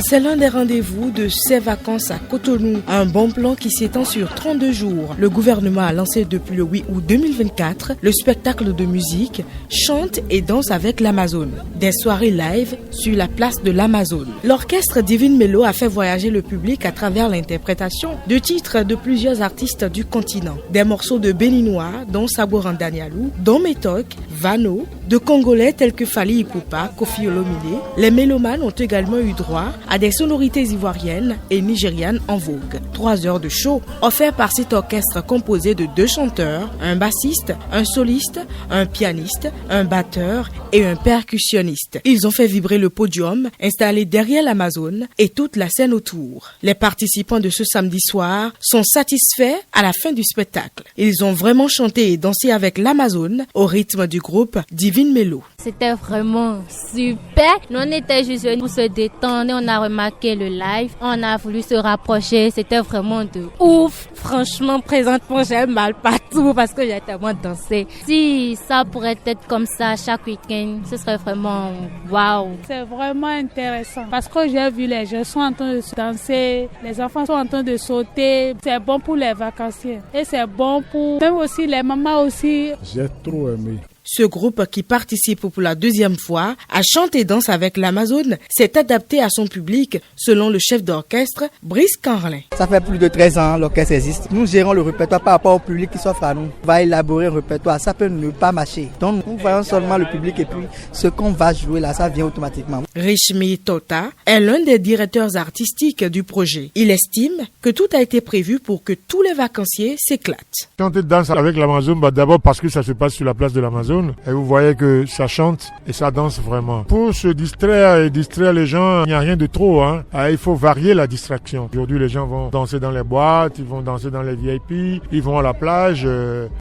C'est l'un des rendez-vous de ces vacances à Cotonou. Un bon plan qui s'étend sur 32 jours. Le gouvernement a lancé depuis le 8 août 2024 le spectacle de musique Chante et danse avec l'Amazone. Des soirées live sur la place de l'Amazone. L'orchestre Divine Mello a fait voyager le public à travers l'interprétation de titres de plusieurs artistes du continent. Des morceaux de béninois dont Saboran Danialou, dont Métoc, Vano, de Congolais tels que Fally Ipupa, Koffi Olomide. Les mélomanes ont également eu droit à des sonorités ivoiriennes et nigérianes en vogue. 3 heures de show offerts par cet orchestre composé de 2 chanteurs, un bassiste, un soliste, un pianiste, un batteur et un percussionniste. Ils ont fait vibrer le podium installé derrière l'Amazone et toute la scène autour. Les participants de ce samedi soir sont satisfaits à la fin du spectacle. Ils ont vraiment chanté et dansé avec l'Amazone au rythme du groupe Divine Mello. C'était vraiment super. Nous on était juste venus pour se détendre. On a remarqué le live. On a voulu se rapprocher. C'était vraiment de ouf. Franchement, présentement, j'ai mal partout parce que j'ai tellement dansé. Si ça pourrait être comme ça chaque week-end, ce serait vraiment waouh. C'est vraiment intéressant parce que j'ai vu les gens sont en train de danser, les enfants sont en train de sauter. C'est bon pour les vacanciers et c'est bon pour même aussi les mamans aussi. J'ai trop aimé. Ce groupe qui participe pour la 2e fois à Chante et danse avec l'Amazone s'est adapté à son public, selon le chef d'orchestre, Brice Canrelin. Ça fait plus de 13 ans l'orchestre existe. Nous gérons le répertoire par rapport au public qui s'offre à nous. On va élaborer un répertoire, ça peut ne pas marcher. Donc nous voyons seulement le public et puis ce qu'on va jouer là, ça vient automatiquement. Richmi Tota est l'un des directeurs artistiques du projet. Il estime que tout a été prévu pour que tous les vacanciers s'éclatent. Chante et danse avec l'Amazone, d'abord parce que ça se passe sur la place de l'Amazone. Et vous voyez que ça chante et ça danse vraiment. Pour se distraire et distraire les gens, il n'y a rien de trop. Il faut varier la distraction. Aujourd'hui, les gens vont danser dans les boîtes, ils vont danser dans les VIP, ils vont à la plage,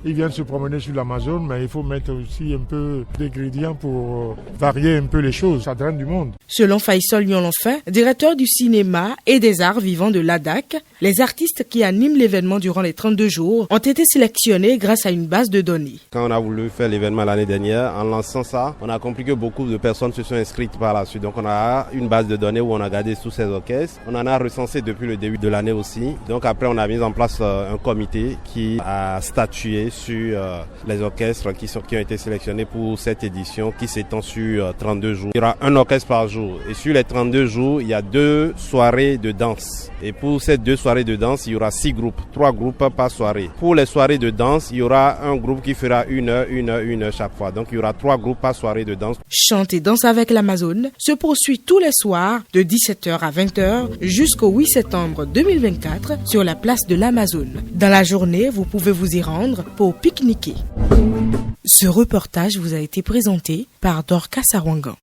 ils viennent se promener sur l'Amazone, mais il faut mettre aussi un peu d'ingrédients pour varier un peu les choses. Ça draine du monde. Selon Faisal Nyonlonfin, directeur du cinéma et des arts vivants de l'ADAC, les artistes qui animent l'événement durant les 32 jours ont été sélectionnés grâce à une base de données. Quand on a voulu faire l'événement l'année dernière, en lançant ça, on a compris que beaucoup de personnes se sont inscrites par la suite. Donc on a une base de données où on a gardé tous ces orchestres. On en a recensé depuis le début de l'année aussi. Donc après on a mis en place un comité qui a statué sur les orchestres qui ont été sélectionnés pour cette édition qui s'étend sur 32 jours. Il y aura un orchestre par jour et sur les 32 jours, il y a 2 soirées de danse. Et pour ces 2 soirées de danse, il y aura 6 groupes, 3 groupes par soirée. Pour les soirées de danse, il y aura un groupe qui fera 1 heure, 1 heure, 1 heure chaque fois. Donc il y aura 3 groupes par soirée de danse. Chante et danse avec l'Amazone se poursuit tous les soirs de 17h à 20h jusqu'au 8 septembre 2024 sur la place de l'Amazone. Dans la journée, vous pouvez vous y rendre pour pique-niquer. Ce reportage vous a été présenté par Dorcas Sarouangan.